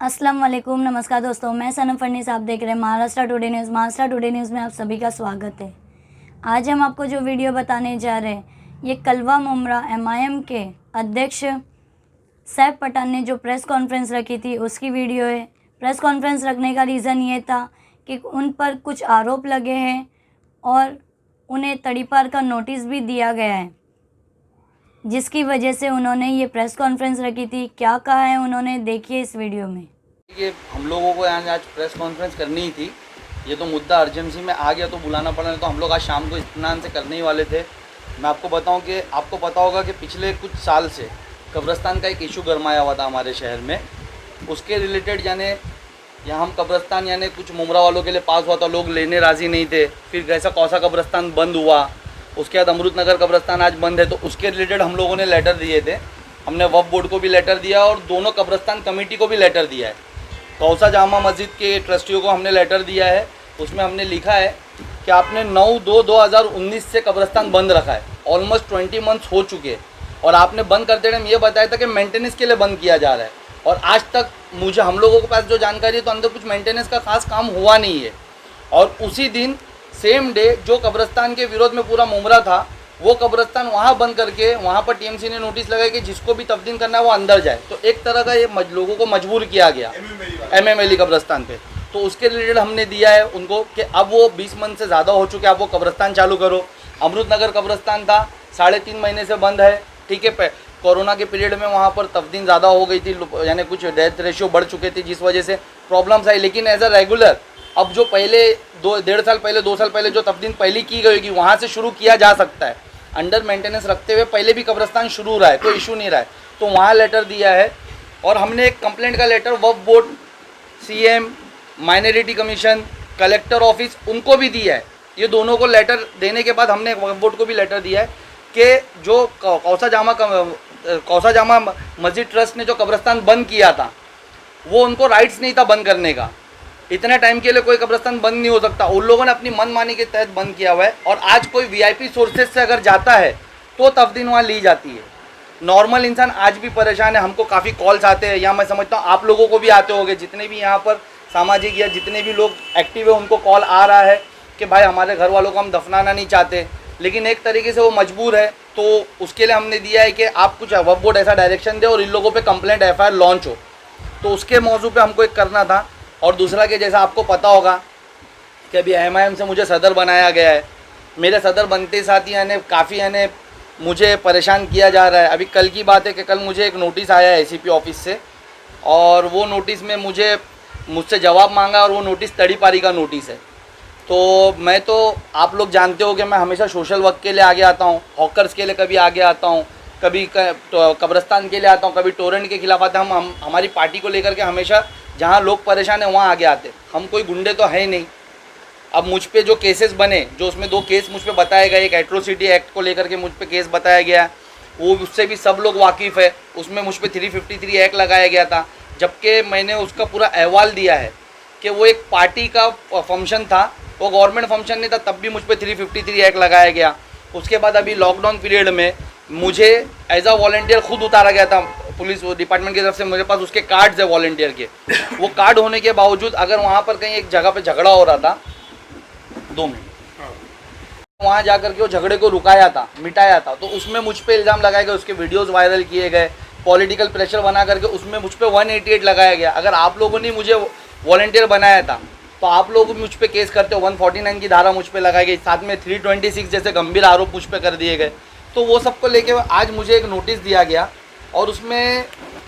अस्सलाम वालेकुम, नमस्कार दोस्तों, मैं सनम फरनीस, आप देख रहे हैं Maharashtra today news. Maharashtra today news में आप सभी का स्वागत है। आज हम आपको जो वीडियो बताने जा रहे हैं, ये कलवा मुमरा MIM के अध्यक्ष सैफ पठान ने जो प्रेस कॉन्फ्रेंस रखी थी उसकी वीडियो है। प्रेस कॉन्फ्रेंस रखने का रीज़न ये था कि उन पर कुछ आरोप लगे हैं और उन्हें तड़ीपार का नोटिस भी दिया गया है, जिसकी वजह से उन्होंने ये प्रेस कॉन्फ्रेंस रखी थी। क्या कहा है उन्होंने, देखिए इस वीडियो में। ये हम लोगों को यहाँ आज प्रेस कॉन्फ्रेंस करनी ही थी। ये तो मुद्दा अर्जेंसी में आ गया तो बुलाना पड़ा, नहीं तो हम लोग आज शाम को इत्मीनान से करने ही वाले थे। मैं आपको बताऊं कि आपको पता होगा कि पिछले कुछ साल से कब्रिस्तान का एक इशू गरमाया हुआ था हमारे शहर में। उसके रिलेटेड यानी यहाँ हम कब्रिस्तान यानी कुछ मुमरा वालों के लिए पास हुआ था, लोग लेने राज़ी नहीं थे। फिर कैसा कौसा कब्रिस्तान बंद हुआ, उसके बाद अमृत नगर कब्रिस्तान आज बंद है, तो उसके रिलेटेड हम लोगों ने लेटर दिए थे। हमने वक्फ बोर्ड को भी लेटर दिया और दोनों कब्रिस्तान कमेटी को भी लेटर दिया है। कौसा जामा मस्जिद के ट्रस्टियों को हमने लेटर दिया है। उसमें हमने लिखा है कि आपने 9/2/2019 से कब्रिस्तान बंद रखा है, ऑलमोस्ट 20 मंथ्स हो चुके हैं, और आपने बंद करते टाइम ये बताया था कि मेंटेनेंस के लिए बंद किया जा रहा है, और आज तक मुझे हम लोगों के पास जो जानकारी है तो अंदर कुछ मेंटेनेंस का खास काम हुआ नहीं है। और उसी दिन सेम डे जो कब्रिस्तान के विरोध में पूरा मुमरा था, वो कब्रिस्तान वहाँ बंद करके वहाँ पर TMC ने नोटिस लगाया कि जिसको भी तफ्दीन करना है वो अंदर जाए। तो एक तरह का ये लोगों को मजबूर किया गया MMLE कब्रिस्तान पे। तो उसके रिलेटेड हमने दिया है उनको कि अब वो 20 मंथ से ज़्यादा हो चुके, आप वो कब्रिस्तान चालू करो। अमृत नगर कब्रिस्तान था 3.5 महीने से बंद है, ठीक है। कोरोना के पीरियड में वहाँ पर तफ्दीन ज़्यादा हो गई थी, यानी कुछ डेथ रेशियो बढ़ चुके थे, जिस वजह से प्रॉब्लम्स आई। लेकिन एज अ रेगुलर अब जो पहले 2 साल पहले जो तफ्दीन पहले की गई होगी वहाँ से शुरू किया जा सकता है। अंडर मेंटेनेंस रखते हुए पहले भी कब्रिस्तान शुरू रहा है, कोई इशू नहीं रहा है। तो वहाँ लेटर दिया है, और हमने एक कंप्लेंट का letter Waqf board, CM, minority commission, collector office उनको भी दिया है। ये दोनों को लेटर देने के बाद हमने वक्फ बोर्ड को भी लेटर दिया है कि जो कौसा जामा मस्जिद ट्रस्ट ने जो कब्रिस्तान बंद किया था, वो उनको राइट्स नहीं था बंद करने का। इतने टाइम के लिए कोई कब्रिस्तान बंद नहीं हो सकता, उन लोगों ने अपनी मनमानी के तहत बंद किया हुआ है। और आज कोई VIP सोर्सेज से अगर जाता है तो तफ्दीन वहाँ ली जाती है। नॉर्मल इंसान आज भी परेशान है, हमको काफ़ी कॉल्स आते हैं, या मैं समझता हूँ आप लोगों को भी आते होंगे, जितने भी यहाँ पर सामाजिक या जितने भी लोग एक्टिव है उनको कॉल आ रहा है कि भाई हमारे घर वालों को हम दफनाना नहीं चाहते, लेकिन एक तरीके से वो मजबूर है। तो उसके लिए हमने दिया है कि आप कुछ वक्फ बोर्ड ऐसा डायरेक्शन दे और इन लोगों पर कंप्लेंट FIR लॉन्च हो। तो उसके मौजू पर हमको एक करना था। और दूसरा कि जैसा आपको पता होगा कि अभी MIM से मुझे सदर बनाया गया है। मेरे सदर बनते साथ ही यानी काफ़ी यानी मुझे परेशान किया जा रहा है। अभी कल की बात है कि कल मुझे एक नोटिस आया है ACP ऑफिस से, और वो नोटिस में मुझसे जवाब मांगा, और वो नोटिस तड़ीपारी का नोटिस है। तो मैं तो आप लोग जानते हो कि मैं हमेशा सोशल वर्क के लिए आगे आता हूँ, हॉकर्स के लिए कभी आगे आता हूँ, कभी कब्रिस्तान के लिए आता हूँ, कभी टोरेंट के खिलाफ आता हूँ। हम हमारी पार्टी को लेकर के हमेशा जहाँ लोग परेशान हैं वहाँ आगे आते। हम कोई गुंडे तो है ही नहीं। अब मुझ पे जो केसेस बने, जो उसमें 2 केस मुझ पे बताए गए, एक एट्रोसिटी एक्ट को लेकर के मुझ पे केस बताया गया, वो उससे भी सब लोग वाकिफ़ है। उसमें मुझ पे 353 एक्ट लगाया गया था, जबकि मैंने उसका पूरा अहवाल दिया है कि वो एक पार्टी का फंक्शन था, वो गवर्नमेंट फंक्शन नहीं था, तब भी मुझ पर 353 एक्ट लगाया गया। उसके बाद अभी लॉकडाउन पीरियड में मुझे एज अ वॉलंटियर खुद उतारा गया था पुलिस डिपार्टमेंट की तरफ से। मेरे पास उसके कार्ड्स है वॉलंटियर के। वो कार्ड होने के बावजूद अगर वहाँ पर कहीं एक जगह पे झगड़ा हो रहा था, 2 मिनट, वहाँ जा कर के वो झगड़े को रुकाया था, मिटाया था, तो उसमें मुझ पे इल्ज़ाम लगाए गए, उसके वीडियोस वायरल किए गए, पॉलिटिकल प्रेशर बना करके उसमें मुझ पे 188 लगाया गया। अगर आप लोगों ने मुझे वॉलंटियर बनाया था तो आप लोग मुझ पे केस करते हो, 149 की धारा मुझ पे लगाई गई, साथ में 326 जैसे गंभीर आरोप मुझ पे कर दिए गए। तो वो सबको लेके आज मुझे एक नोटिस दिया गया, और उसमें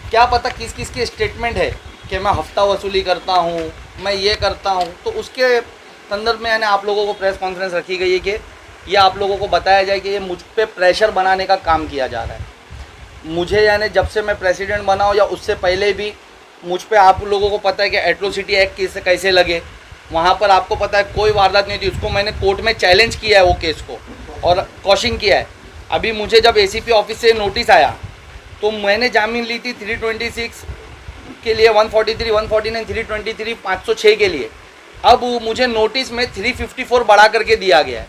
क्या पता किस किस की स्टेटमेंट है कि मैं हफ्ता वसूली करता हूँ, मैं ये करता हूँ। तो उसके संदर्भ में यानी आप लोगों को प्रेस कॉन्फ्रेंस रखी गई है कि ये आप लोगों को बताया जाए कि ये मुझ पे प्रेशर बनाने का काम किया जा रहा है। मुझे यानी जब से मैं प्रेसिडेंट बना हो या उससे पहले भी मुझ पे आप लोगों को पता है कि एट्रोसिटी एक्ट कैसे लगे, वहाँ पर आपको पता है कोई वारदात नहीं थी। उसको मैंने कोर्ट में चैलेंज किया है वो केस को, और कॉशिंग किया है। अभी मुझे जब ACP ऑफिस से नोटिस आया तो मैंने जामीन ली थी 326 के लिए, 143, 149, 323, 506 के लिए। अब मुझे नोटिस में 354 बढ़ा करके दिया गया है।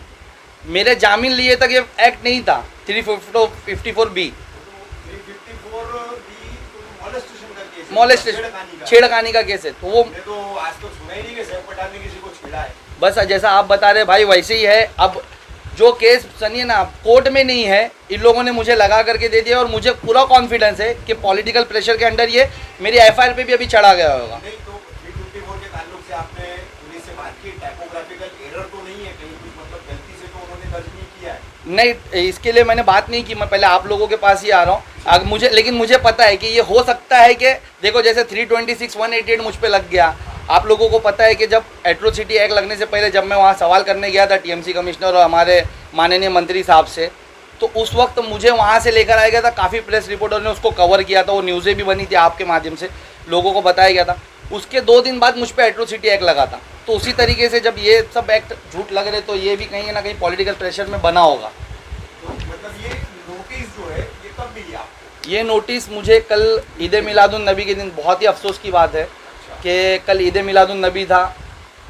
मेरे जामीन लिए तक ये एक्ट नहीं था 354B। मॉलेस्टेशन छेड़खानी का केस है। तो वो तो आज तो सुना ही नहीं कि सैफ पठान ने किसी को छेड़ा है। बस जैसा आप बता रहे भाई वैसे ही है। अब जो केस सुनिए ना कोर्ट में नहीं है, इन लोगों ने मुझे लगा करके दे दिया और मुझे पूरा कॉन्फिडेंस है कि पॉलिटिकल प्रेशर के अंडर ये मेरी एफआईआर पे भी अभी चढ़ा गया होगा। नहीं तो 354 के ताल्लुक से आपने पुलिस से बात की, टाइपोग्राफिकल एरर तो नहीं है कहीं कुछ, मतलब गलती से तो उन्होंने दर्ज नहीं किया है? नहीं, इसके लिए मैंने बात नहीं की, मैं पहले आप लोगों के पास ही आ रहा हूँ। मुझे लेकिन मुझे पता है कि ये हो सकता है कि देखो जैसे 326 188 मुझ पे लग गया। आप लोगों को पता है कि जब एट्रोसिटी एक्ट लगने से पहले जब मैं वहाँ सवाल करने गया था टीएमसी कमिश्नर और हमारे माननीय मंत्री साहब से, तो उस वक्त मुझे वहाँ से लेकर आया गया था। काफ़ी प्रेस रिपोर्टर ने उसको कवर किया था, वो न्यूज़ें भी बनी थी आपके माध्यम से, लोगों को बताया गया था। उसके 2 दिन बाद मुझ पर एट्रोसिटी एक्ट लगा था। तो उसी तरीके से जब ये सब एक्ट झूठ लग रहे तो ये भी कहीं ना कहीं पॉलिटिकल प्रेशर में बना होगा। तो मतलब ये नोटिस जो है ये कब मिली आपको? ये नोटिस मुझे कल ईद मिलादुन नबी के दिन, बहुत ही अफसोस की बात है कि कल ईद मिलादुन नबी था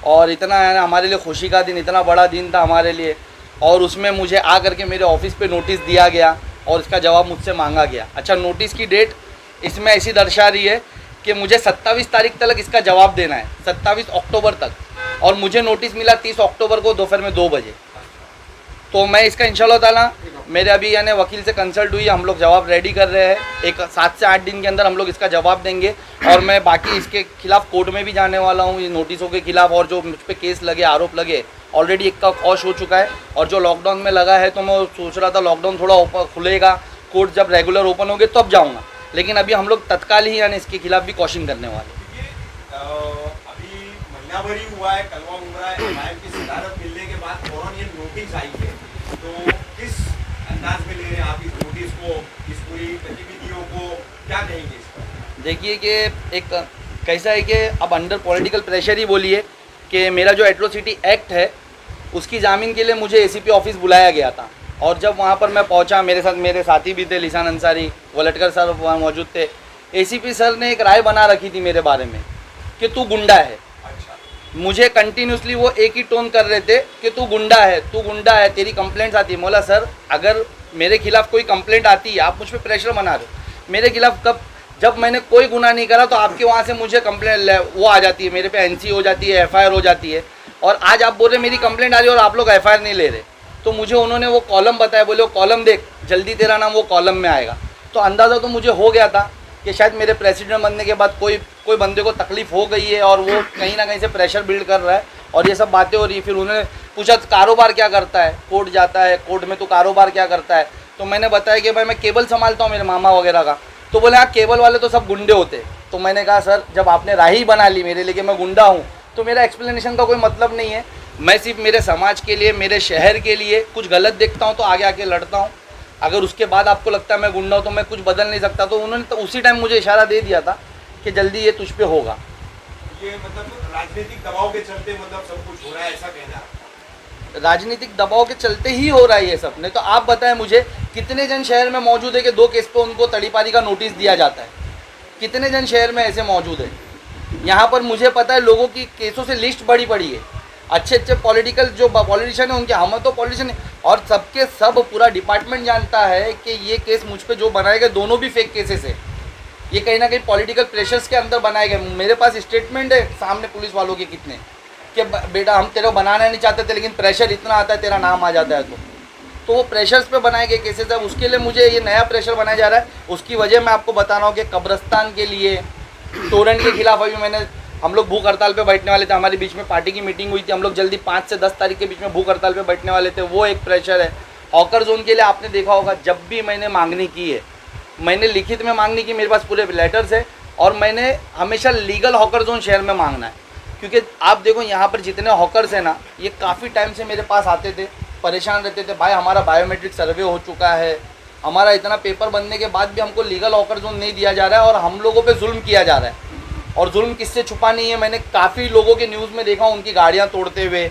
और इतना है ना हमारे लिए खुशी का दिन, इतना बड़ा दिन था हमारे लिए, और उसमें मुझे आ करके मेरे ऑफिस पे नोटिस दिया गया और इसका जवाब मुझसे मांगा गया। अच्छा, नोटिस की डेट इसमें ऐसी दर्शा रही है कि मुझे 27 तारीख तक इसका जवाब देना है, 27 अक्टूबर तक, और मुझे नोटिस मिला 30 अक्टूबर को दोपहर में 2 बजे। तो मैं इसका इंशाल्लाह ताला मेरे अभी यानी वकील से कंसल्ट हुई, हम लोग जवाब रेडी कर रहे हैं। एक 7 से 8 दिन के अंदर हम लोग इसका जवाब देंगे और मैं बाकी इसके खिलाफ कोर्ट में भी जाने वाला हूँ, ये नोटिसों के खिलाफ। और जो मुझ पर केस लगे, आरोप लगे, ऑलरेडी एक का कॉश हो चुका है। और जो लॉकडाउन में लगा है तो मैं सोच रहा था लॉकडाउन थोड़ा ओपन खुलेगा, कोर्ट जब रेगुलर ओपन होंगे तब जाऊँगा, लेकिन अभी हम लोग तत्काल ही यानी इसके खिलाफ भी कॉशिंग करने वाले। अभी महीना भर ही हुआ है कलवा मुमरा एमआईएम की सदारत मिलने के बाद फौरन ये नोटिस आई है, तो किस अंदाज में ले रहे हैं आप इस नोटिस को, इस पूरी गतिविधियों को, क्या कहेंगे इस पर? देखिए कि एक कैसा है कि अब अंडर पॉलिटिकल प्रेशर ही बोलिए कि मेरा जो एट्रोसिटी एक्ट है उसकी जामीन के लिए मुझे एसीपी ऑफिस बुलाया गया था। और जब वहाँ पर मैं पहुँचा, मेरे साथ मेरे साथी भी थे, लिसान अंसारी, वलटकर सर वहाँ मौजूद थे। एसीपी सर ने एक राय बना रखी थी मेरे बारे में कि तू गुंडा है। अच्छा, मुझे कंटिन्यूसली वो एक ही टोन कर रहे थे कि तू गुंडा है, तू गुंडा है, तेरी कंप्लेंट्स आती है। बोला सर अगर मेरे खिलाफ कोई कंप्लेंट आती है, आप मुझ पर प्रेशर बना रहे हो। मेरे खिलाफ कब, जब मैंने कोई गुनाह नहीं करा तो आपके वहाँ से मुझे कंप्लेंट वो आ जाती है, मेरे पे एनसी हो जाती है, एफआईआर हो जाती है। और आज आप बोल रहे मेरी कंप्लेंट आ रही है और आप लोग एफआईआर नहीं ले रहे। तो मुझे उन्होंने वो कॉलम बताया, बोले वो कॉलम देख, जल्दी तेरा नाम वो कॉलम में आएगा। तो अंदाज़ा तो मुझे हो गया था कि शायद मेरे प्रेसिडेंट बनने के बाद कोई बंदे को तकलीफ़ हो गई है और वो कहीं ना कहीं से प्रेशर बिल्ड कर रहा है और ये सब बातें हो रही। फिर उन्होंने पूछा कारोबार क्या करता है, कोर्ट जाता है, कोर्ट में तो कारोबार क्या करता है। तो मैंने बताया कि भाई मैं केबल संभालता हूँ, मेरे मामा वगैरह का। तो बोले हाँ केबल वाले तो सब गुंडे होते। तो मैंने कहा सर जब आपने राह ही बना ली मेरे लिए कि मैं गुंडा हूँ, तो मेरा एक्सप्लेनेशन का कोई मतलब नहीं है। मैं सिर्फ मेरे समाज के लिए, मेरे शहर के लिए कुछ गलत देखता हूँ तो आगे आके लड़ता हूँ। अगर उसके बाद आपको लगता है मैं गुंडा हूँ तो मैं कुछ बदल नहीं सकता। तो उन्होंने तो उसी टाइम मुझे इशारा दे दिया था कि जल्दी ये तुझ पे होगा। ये मतलब राजनीतिक दबाव के चलते मतलब सब कुछ हो रहा है, ऐसा कहना है? राजनीतिक दबाव के चलते ही हो रहा है ये सब। नहीं तो आप बताएं मुझे कितने जन शहर में मौजूद है कि 2 केस पे उनको तड़ीपारी का नोटिस दिया जाता है? कितने जन शहर में ऐसे मौजूद है? यहाँ पर मुझे पता है लोगों की केसों से लिस्ट बड़ी पड़ी है। अच्छे पॉलिटिकल जो पॉलिटिशियन है उनके, हम तो पॉलिटिशियन और सबके सब पूरा डिपार्टमेंट जानता है कि ये केस मुझ पे जो बनाए गए दोनों भी फेक केसेस है। ये कहीं ना कहीं पॉलिटिकल प्रेशर्स के अंदर बनाए गए। मेरे पास स्टेटमेंट है सामने पुलिस वालों के कितने कि बेटा हम तेरे को बनाना नहीं चाहते थे लेकिन प्रेशर इतना आता है, तेरा नाम आ जाता है। तो वो प्रेशर्स पे बनाए गए केसेस है। उसके लिए मुझे ये नया प्रेशर बनाया जा रहा है। उसकी वजह मैं आपको बता रहा हूँ कि कब्रस्तान के लिए, टोरेंट के खिलाफ अभी हम लोग भूख हड़ताल पे बैठने वाले थे। हमारे बीच में पार्टी की मीटिंग हुई थी, हम लोग जल्दी 5 से 10 तारीख के बीच में भूख हड़ताल पे बैठने वाले थे। वो एक प्रेशर है। हॉकर जोन के लिए आपने देखा होगा जब भी मैंने मांगनी की है, मैंने लिखित में मांगनी की, मेरे पास पूरे लेटर्स है और मैंने हमेशा लीगल हॉकर जोन शहर में मांगना है। क्योंकि आप देखो यहाँ पर जितने हॉकर्स हैं ना, ये काफ़ी टाइम से मेरे पास आते थे, परेशान रहते थे, भाई हमारा बायोमेट्रिक सर्वे हो चुका है, हमारा इतना पेपर बनने के बाद भी हमको लीगल हॉकर जोन नहीं दिया जा रहा है और हम लोगों पे जुल्म किया जा रहा है। और जुल्म किससे छुपा नहीं है, मैंने काफ़ी लोगों के न्यूज़ में देखा उनकी गाड़ियाँ तोड़ते हुए,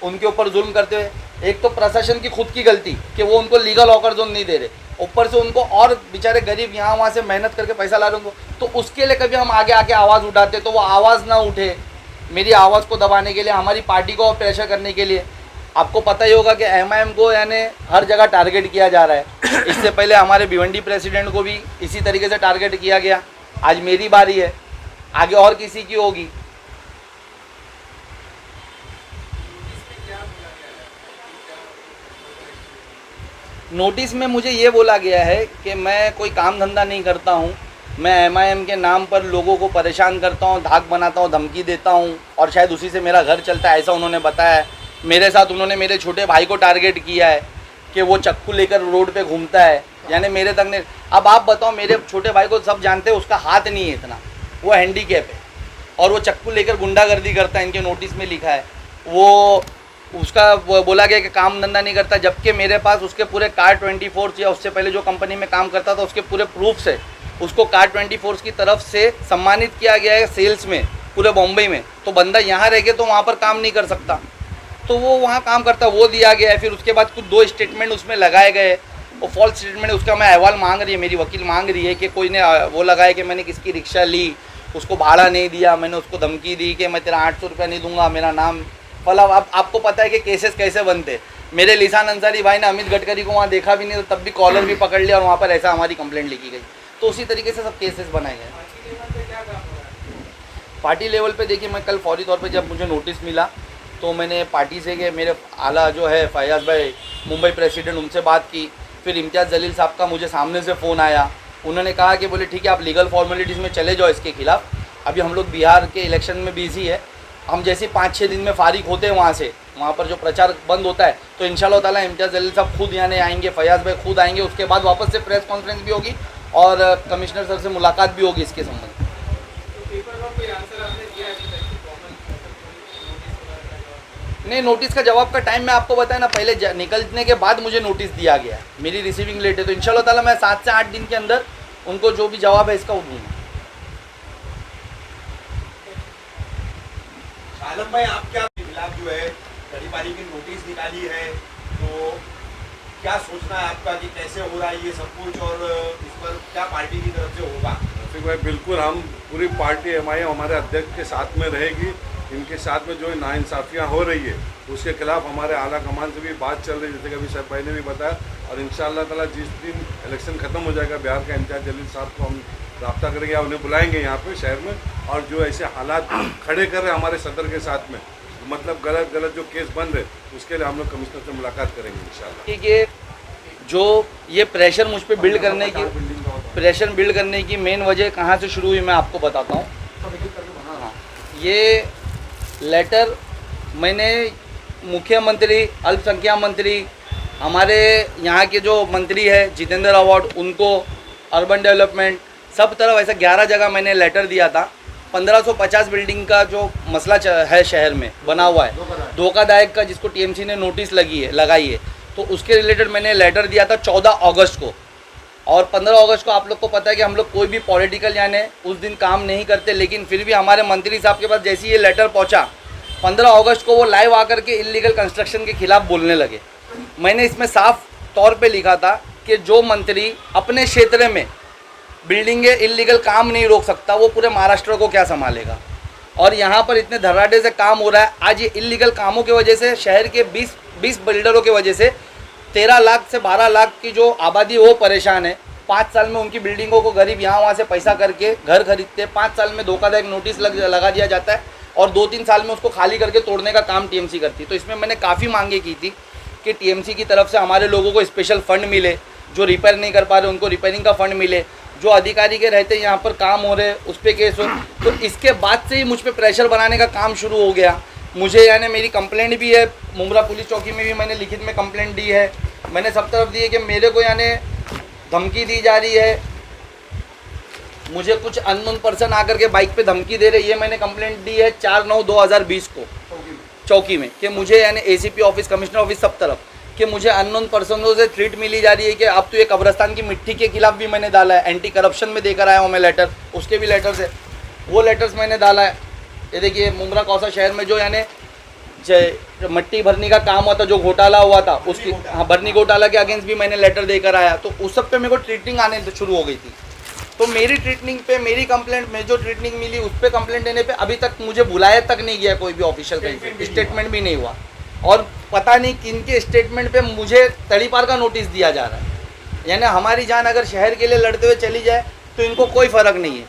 उनके ऊपर जुल्म करते हुए। एक तो प्रशासन की खुद की गलती कि वो उनको लीगल हॉकर जोन नहीं दे रहे, ऊपर से उनको और बेचारे गरीब यहाँ वहाँ से मेहनत करके पैसा ला रहे उनको। तो उसके लिए कभी हम आगे आके आवाज़ उठाते तो वो आवाज़ ना उठे। मेरी आवाज़ को दबाने के लिए, हमारी पार्टी को प्रेशर करने के लिए, आपको पता ही होगा कि एमआईएम को यानी हर जगह टारगेट किया जा रहा है। इससे पहले हमारे भिवंडी प्रेसिडेंट को भी इसी तरीके से टारगेट किया गया। आज मेरी बारी है, आगे और किसी की होगी। नोटिस में मुझे ये बोला गया है कि मैं कोई काम धंधा नहीं करता हूँ, मैं MIM के नाम पर लोगों को परेशान करता हूँ, धाक बनाता हूँ, धमकी देता हूँ और शायद उसी से मेरा घर चलता है, ऐसा उन्होंने बताया है। मेरे साथ उन्होंने मेरे छोटे भाई को टारगेट किया है कि वो चक्कू लेकर रोड पे घूमता है, यानी मेरे तक नहीं। अब आप बताओ, मेरे छोटे भाई को सब जानते हैं, उसका हाथ नहीं है इतना, वो हैंडीकैप है और वो चक्कू लेकर गुंडागर्दी करता है, इनके नोटिस में लिखा है। वो उसका बोला गया कि काम धंधा नहीं करता, जबकि मेरे पास उसके पूरे कार24 या उससे पहले जो कंपनी में काम करता था उसके पूरे प्रूफ्स है। उसको कार24 की तरफ से सम्मानित किया गया है सेल्स में पूरे बॉम्बे में। तो बंदा यहाँ रह के तो वहाँ पर काम नहीं कर सकता, तो वो वहाँ काम करता, वो दिया गया है। फिर उसके बाद कुछ 2 स्टेटमेंट उसमें लगाए गए, वो फॉल्स स्टेटमेंट, उसका मैं अहवाल मांग रही है, मेरी वकील मांग रही है कि कोई ने वो लगाया कि मैंने किसकी रिक्शा ली, उसको भाड़ा नहीं दिया, मैंने उसको धमकी दी कि मैं तेरा 800 रुपया नहीं दूंगा, मेरा नाम फला। अब आपको पता है कि केसेस कैसे बनते। मेरे लिसान अंसारी भाई ने अमित गडकरी को वहाँ देखा भी नहीं, तो तब भी कॉलर भी पकड़ लिया और वहाँ पर ऐसा हमारी कंप्लेंट लिखी गई। तो उसी तरीके से सब केसेस बनाए गए। पार्टी लेवल पे देखिए, मैं कल फौरी तौर पे जब मुझे नोटिस मिला तो मैंने पार्टी से कि मेरे आला जो है फयाज भाई मुंबई प्रेसिडेंट, उनसे बात की। फिर इम्तियाज़ जलील साहब का मुझे सामने से फ़ोन आया, उन्होंने कहा कि बोले ठीक है आप लीगल फॉर्मेलिटीज़ में चले जाओ इसके खिलाफ़, अभी हम लोग बिहार के इलेक्शन में बिजी है, हम जैसे 5-6 दिन में फारिग होते हैं वहाँ से, वहाँ पर जो प्रचार बंद होता है, तो इंशाल्लाह ताला इम्तियाज़ जलील साहब खुद यहाँ आएंगे, फयाज भाई खुद आएंगे, उसके बाद वापस से प्रेस कॉन्फ्रेंस भी होगी और कमिश्नर सर से मुलाकात भी होगी इसके संबंध में। नहीं, नोटिस का जवाब का टाइम मैं आपको बताया ना, पहले निकलने के बाद मुझे नोटिस दिया गया, मेरी रिसीविंग लेट है, तो इंशाल्लाह ताला मैं 7 से 8 दिन के अंदर उनको जो भी जवाब है इसका वो दूंगा। आलम भाई, आप क्या खिलाफ जो है तड़ीपारी की नोटिस निकाली है, तो क्या सोचना है आपका कि कैसे हो रहा है ये सब कुछ और इस पर क्या पार्टी की तरफ से होगा? रफीक भाई, बिल्कुल हम पूरी पार्टी MIM हमारे अध्यक्ष के साथ में रहेगी। इनके साथ में जो नाइंसाफ़ियाँ हो रही है उसके खिलाफ हमारे आला कमान से भी बात चल रही है, जैसे कि अभी सर भाई ने भी बताया। और इंशाअल्लाह ताला जिस दिन इलेक्शन ख़त्म हो जाएगा, बिहार का इम्तियाज़ जलील साहब को हम रब्ता करेंगे, उन्हें बुलाएंगे यहाँ पे शहर में, और जो ऐसे हालात खड़े कर रहे हैं हमारे सदर के साथ में, मतलब गलत जो केस बन रहे, उसके लिए हम लोग कमिश्नर से मुलाकात करेंगे इंशाल्लाह। ठीक है, जो ये प्रेशर मुझ पर बिल्ड करने की मेन वजह कहाँ से शुरू हुई मैं आपको बताता हूँ। हाँ, ये लेटर मैंने मुख्यमंत्री, अल्पसंख्यक मंत्री, हमारे यहाँ के जो मंत्री है जितेंद्र अवार्ड, उनको, अर्बन डेवलपमेंट, सब तरफ ऐसा 11 जगह मैंने लेटर दिया था। 1550 बिल्डिंग का जो मसला है शहर में बना हुआ है, धोखादायक का, जिसको TMC ने नोटिस लगाई है, तो उसके रिलेटेड मैंने लेटर दिया था 14 अगस्त को। और 15 अगस्त को आप लोग को पता है कि हम लोग कोई भी पॉलिटिकल यानी उस दिन काम नहीं करते, लेकिन फिर भी हमारे मंत्री साहब के पास जैसे ये लेटर पहुंचा 15 अगस्त को, वो लाइव आकर के इल्लीगल कंस्ट्रक्शन के खिलाफ बोलने लगे। मैंने इसमें साफ तौर पे लिखा था कि जो मंत्री अपने क्षेत्र में बिल्डिंगें इल्लीगल काम नहीं रोक सकता, वो पूरे महाराष्ट्र को क्या संभालेगा। और यहाँ पर इतने धड़ाधड़ से काम हो रहा है, आज ये इल्लीगल कामों की वजह से शहर के 20 बिल्डरों की वजह से 13 लाख से 12 लाख की जो आबादी वो परेशान है। 5 साल में उनकी बिल्डिंगों को गरीब यहाँ वहाँ से पैसा करके घर खरीदते, 5 साल में धोखाधड़क नोटिस लगा दिया जाता है और 2-3 साल में उसको खाली करके तोड़ने का काम TMC करती। तो इसमें मैंने काफ़ी मांगे की थी कि TMC की तरफ से हमारे लोगों को स्पेशल फंड मिले, जो रिपेयर नहीं कर पा रहे उनको रिपेयरिंग का फंड मिले, जो अधिकारी के रहते यहाँ पर काम हो रहे उस पर केस हो। तो इसके बाद से ही मुझ पर प्रेशर बनाने का काम शुरू हो गया। मुझे यानी मेरी कंप्लेंट भी है, मुमरा पुलिस चौकी में भी मैंने लिखित में कंप्लेंट दी है, मैंने सब तरफ दी है कि मेरे को यानी धमकी दी जा रही है, मुझे कुछ अननोन पर्सन आकर के बाइक पे धमकी दे रहे, ये मैंने कंप्लेंट दी है 4/9/2020 को चौकी में, कि मुझे यानी ACP ऑफिस, कमिश्नर ऑफिस, सब तरफ, कि मुझे अननोन पर्सनों से थ्रेट मिली जा रही है कि अब तो ये कब्रस्तान की मिट्टी के खिलाफ भी मैंने डाला है, एंटी करप्शन में देकर आया हूँ मैं लेटर, उसके भी लेटर्स है, वो लेटर्स मैंने डाला है। ये देखिए मुमरा कौसा शहर में जो यानी मट्टी भरने का काम हुआ था, जो घोटाला हुआ था, उसकी, हाँ, भरनी घोटाला के अगेंस्ट भी मैंने लेटर देकर आया। तो उस सब पे मेरे को ट्रीटिंग आने शुरू हो गई थी। तो मेरी ट्रीटनिंग पे, मेरी कंप्लेंट में जो ट्रीटनिंग मिली उस पर कंप्लेंट देने पे अभी तक मुझे बुलाया तक नहीं गया कोई भी ऑफिशियल, कहीं स्टेटमेंट भी नहीं हुआ। और पता नहीं किन के स्टेटमेंट पे मुझे तड़ीपार का नोटिस दिया जा रहा है। यानी हमारी जान अगर शहर के लिए लड़ते हुए चली जाए तो इनको कोई फ़र्क नहीं है।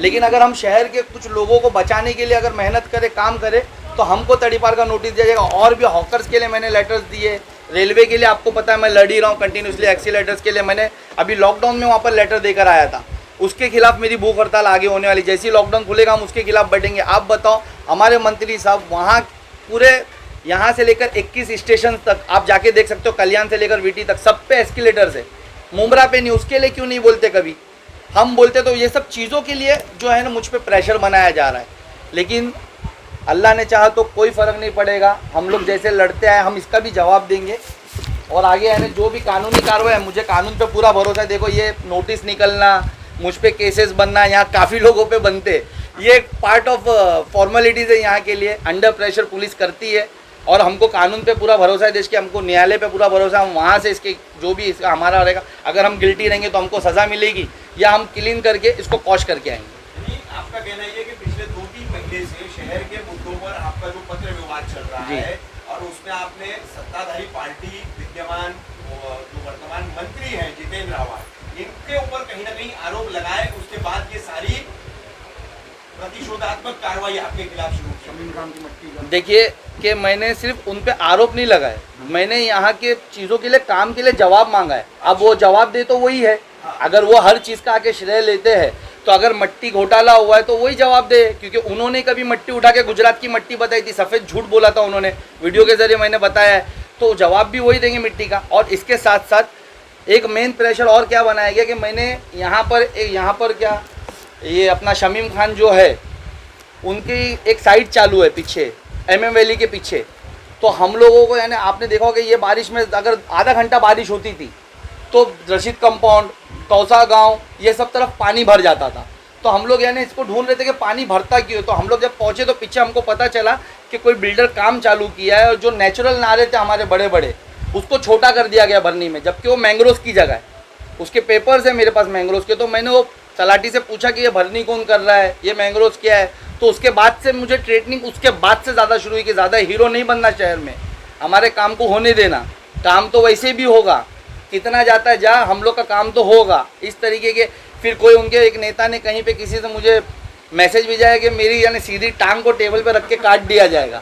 लेकिन अगर हम शहर के कुछ लोगों को बचाने के लिए अगर मेहनत करें, काम करें, तो हमको तड़ीपार का नोटिस दिया जाएगा। और भी हॉकर्स के लिए मैंने लेटर्स दिए, रेलवे के लिए आपको पता है मैं लड़ ही रहा हूँ कंटिन्यूसली, एक्सीलेटर्स के लिए मैंने अभी लॉकडाउन में वहाँ पर लेटर देकर आया था, उसके खिलाफ मेरी भूख हड़ताल आगे होने वाली। जैसे ही लॉकडाउन खुलेगा हम उसके खिलाफ बैठेंगे। आप बताओ, हमारे मंत्री साहब वहाँ पूरे यहाँ से लेकर 21 स्टेशन तक आप जाके देख सकते हो, कल्याण से लेकर वीटी तक सब पे एस्केलेटर्स है, मुमरा पे नहीं। उसके लिए क्यों नहीं बोलते कभी? हम बोलते तो ये सब चीज़ों के लिए जो है ना मुझ पे प्रेशर बनाया जा रहा है। लेकिन अल्लाह ने चाहा तो कोई फ़र्क नहीं पड़ेगा, हम लोग जैसे लड़ते आए हम इसका भी जवाब देंगे। और आगे यानी जो भी कानूनी कार्रवाई है, मुझे कानून पे पूरा भरोसा है। देखो ये नोटिस निकलना, मुझ पे केसेस बनना, यहाँ काफ़ी लोगों पे बनते, ये पार्ट ऑफ फॉर्मेलिटीज़ है यहाँ के लिए। अंडर प्रेशर पुलिस करती है और हमको कानून पे पूरा भरोसा है देश के, हमको न्यायालय पे पूरा भरोसा है। हम वहाँ से इसके जो भी इसका हमारा रहेगा, अगर हम गिल्टी रहेंगे तो हमको सज़ा मिलेगी या हम क्लीन करके इसको कॉश करके आएंगे। यानी आपका कहना ये है कि पिछले 2-3 महीने से शहर के मुद्दों पर आपका जो पत्र विवाद चल रहा है और उसमें आपने सत्ताधारी पार्टी विद्यमान जो वर्तमान मंत्री हैं जितेंद्र आवाज, इनके ऊपर कहीं ना कहीं आरोप लगाए, उसके बाद ये सारी प्रतिशोधात्मक कार्रवाई आपके खिलाफ शुरू की। देखिए कि मैंने सिर्फ उन पे आरोप नहीं लगाए, मैंने यहाँ के चीज़ों के लिए, काम के लिए जवाब मांगा है। अब वो जवाब दे तो वही है, अगर वो हर चीज़ का आके श्रेय लेते हैं तो अगर मट्टी घोटाला हुआ है तो वही जवाब दे, क्योंकि उन्होंने कभी मट्टी उठा के गुजरात की मट्टी बताई थी, सफ़ेद झूठ बोला था उन्होंने, वीडियो के जरिए मैंने बताया है, तो जवाब भी वही देंगे मिट्टी का। और इसके साथ साथ एक मेन प्रेशर और क्या बनाया गया कि मैंने यहाँ पर क्या ये अपना शमीम खान जो है उनकी एक साइट चालू है पीछे MM वैली के पीछे, तो हम लोगों को यानी आपने देखा होगा ये बारिश में अगर आधा घंटा बारिश होती थी तो रशीद कंपाउंड, कौसा गांव, ये सब तरफ पानी भर जाता था। तो हम लोग यानी इसको ढूंढ रहे थे कि पानी भरता क्यों। तो हम लोग जब पहुँचे तो पीछे हमको पता चला कि कोई बिल्डर काम चालू किया है और जो नेचुरल नारे थे हमारे बड़े बड़े उसको छोटा कर दिया गया भरनी में, जबकि वो मैंग्रोव्स की जगह है। उसके पेपर्स है मेरे पास मैंग्रोव्स के, तो मैंने वो तलाटी से पूछा कि ये भरनी कौन कर रहा है, ये मैंग्रोव्स क्या है। तो उसके बाद से मुझे ट्रेनिंग उसके बाद से ज़्यादा शुरू हुई कि ज़्यादा हीरो नहीं बनना शहर में, हमारे काम को होने देना, काम तो वैसे भी होगा, कितना जाता है जा, हम लोग का काम तो होगा, इस तरीके के। फिर कोई उनके एक नेता ने कहीं पे किसी से मुझे मैसेज भेजा है कि मेरी यानी सीधी टांग को टेबल पे रख के काट दिया जाएगा।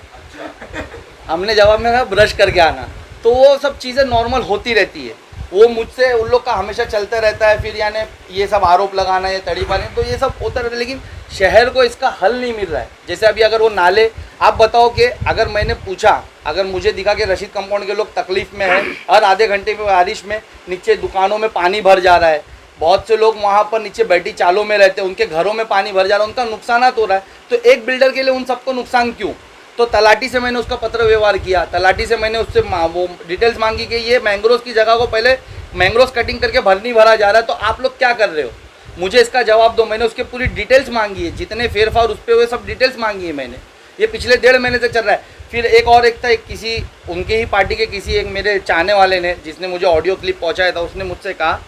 हमने जवाब में कहा ब्रश करके आना। तो वो सब चीज़ें नॉर्मल होती रहती है, वो मुझसे उन लोग का हमेशा चलता रहता है। फिर यानी ये सब आरोप लगाना, ये तड़ी पानी, तो ये सब होता रहता है, लेकिन शहर को इसका हल नहीं मिल रहा है। जैसे अभी अगर वो नाले, आप बताओ कि अगर मैंने पूछा, अगर मुझे दिखा कि रशीद कंपाउंड के लोग तकलीफ़ में है, हर आधे घंटे में बारिश में नीचे दुकानों में पानी भर जा रहा है, बहुत से लोग वहाँ पर नीचे बैठी चालों में रहते हैं, उनके घरों में पानी भर जा रहा है, उनका नुकसान हो रहा है, तो एक बिल्डर के लिए उन सबको नुकसान क्यों। तो तलाटी से मैंने उसका पत्र व्यवहार किया, तलाटी से मैंने उससे वो डिटेल्स मांगी कि ये मैंग्रोव्स की जगह को पहले मैंग्रोव्स कटिंग करके भरनी भरा जा रहा है, तो आप लोग क्या कर रहे हो, मुझे इसका जवाब दो। मैंने उसके पूरी डिटेल्स मांगी है, जितने फेरफार उस पर हुए सब डिटेल्स मांगी है मैंने, ये पिछले 1.5 महीने से चल रहा है। फिर एक था, एक किसी उनके ही पार्टी के किसी एक मेरे चाहने वाले ने, जिसने मुझे ऑडियो क्लिप पहुँचाया था, उसने मुझसे कहा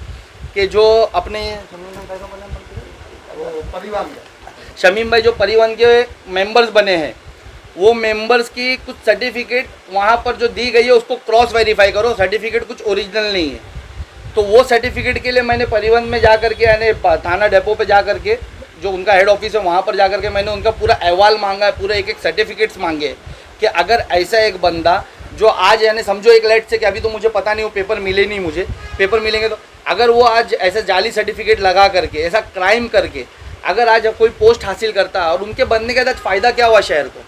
कि जो अपने शमीम भाई जो परिवहन के मेंबर्स बने हैं, वो मेंबर्स की कुछ सर्टिफिकेट वहाँ पर जो दी गई है उसको क्रॉस वेरीफाई करो, सर्टिफिकेट कुछ ओरिजिनल नहीं है। तो वो सर्टिफिकेट के लिए मैंने परिवहन में जा करके यानी थाना डेपो पे जा करके, जो उनका हेड ऑफिस है वहाँ पर जा करके मैंने उनका पूरा अहवाल मांगा है, पूरे एक सर्टिफिकेट्स मांगे कि अगर ऐसा एक बंदा जो आज यानी समझो एक लेट से कि अभी तो मुझे पता नहीं वो पेपर मिले नहीं, मुझे पेपर मिलेंगे, तो अगर वो आज ऐसे जाली सर्टिफिकेट लगा करके ऐसा क्राइम करके अगर आज कोई पोस्ट हासिल करता और उनके बनने के बाद फ़ायदा क्या हुआ शहर को,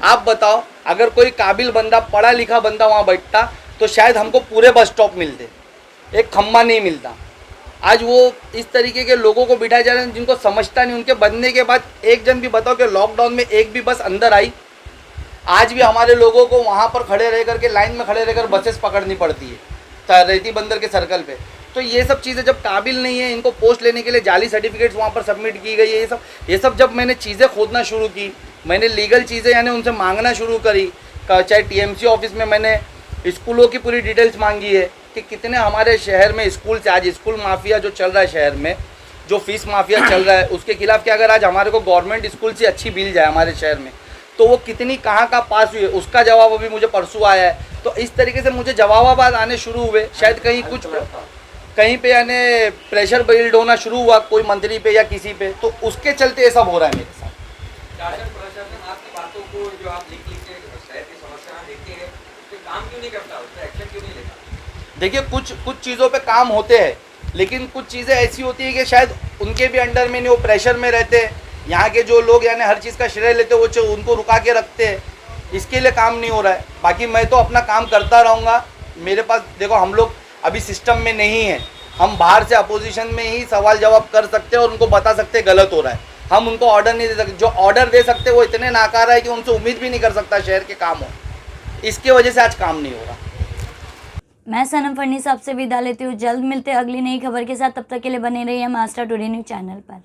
आप बताओ। अगर कोई काबिल बंदा, पढ़ा लिखा बंदा वहाँ बैठता तो शायद हमको पूरे बस स्टॉप मिलते, एक खम्बा नहीं मिलता। आज वो इस तरीके के लोगों को बिठाए जा रहे हैं जिनको समझता नहीं। उनके बनने के बाद एक जन भी बताओ कि लॉकडाउन में एक भी बस अंदर आई, आज भी हमारे लोगों को वहाँ पर खड़े रह करके लाइन में खड़े रहकर बसेस पकड़नी पड़ती है रेती बंदर के सर्कल पे। तो ये सब चीज़ें जब काबिल नहीं है, इनको पोस्ट लेने के लिए जाली सर्टिफिकेट्स वहाँ पर सबमिट की गई है, ये सब जब मैंने चीज़ें खोदना शुरू की, मैंने लीगल चीज़ें यानी उनसे मांगना शुरू करी, चाहे TMC ऑफिस में मैंने स्कूलों की पूरी डिटेल्स मांगी है कि कितने हमारे शहर में स्कूल से, आज स्कूल माफिया जो चल रहा है शहर में, जो फीस माफिया चल रहा है, उसके खिलाफ क्या अगर आज हमारे को गवर्नमेंट स्कूल से अच्छी बिल जाए हमारे शहर में, तो वो कितनी कहाँ पास हुई है, उसका जवाब अभी मुझे परसों आया है। तो इस तरीके से मुझे जवाबाबाद आने शुरू हुए, शायद कहीं कुछ कहीं पे यानी प्रेशर बिल्ड होना शुरू हुआ कोई मंत्री पे या किसी पे, तो उसके चलते ये सब हो रहा है मेरे साथ। शासन प्रशासन आपकी बातों को जो आप लिख के शहर की समस्या देखते हैं उस पर काम क्यों नहीं करता, उस पर एक्शन क्यों नहीं लेता? देखिए कुछ चीज़ों पे काम होते हैं, लेकिन कुछ चीज़ें ऐसी होती है कि शायद उनके भी अंडर में नहीं, वो प्रेशर में रहते हैं। यहाँ के जो लोग यानी हर चीज़ का श्रेय लेते हैं वो उनको रुका के रखते हैं, इसके लिए काम नहीं हो रहा है। बाकी मैं तो अपना काम करता रहूँगा। मेरे पास देखो, हम लोग अभी सिस्टम में नहीं है, हम बाहर से अपोजिशन में ही सवाल जवाब कर सकते हैं और उनको बता सकते हैं गलत हो रहा है। हम उनको ऑर्डर नहीं दे सकते, जो ऑर्डर दे सकते वो इतने नाकारा है कि उनसे उम्मीद भी नहीं कर सकता शहर के काम हो। इसकी वजह से आज काम नहीं हो रहा। मैं सनम फडनीस आपसे विदा लेती हूँ। जल्द मिलते हैं अगली नई खबर के साथ। तब तक के लिए बने रहिए मास्टर टुडे न्यूज़ चैनल पर।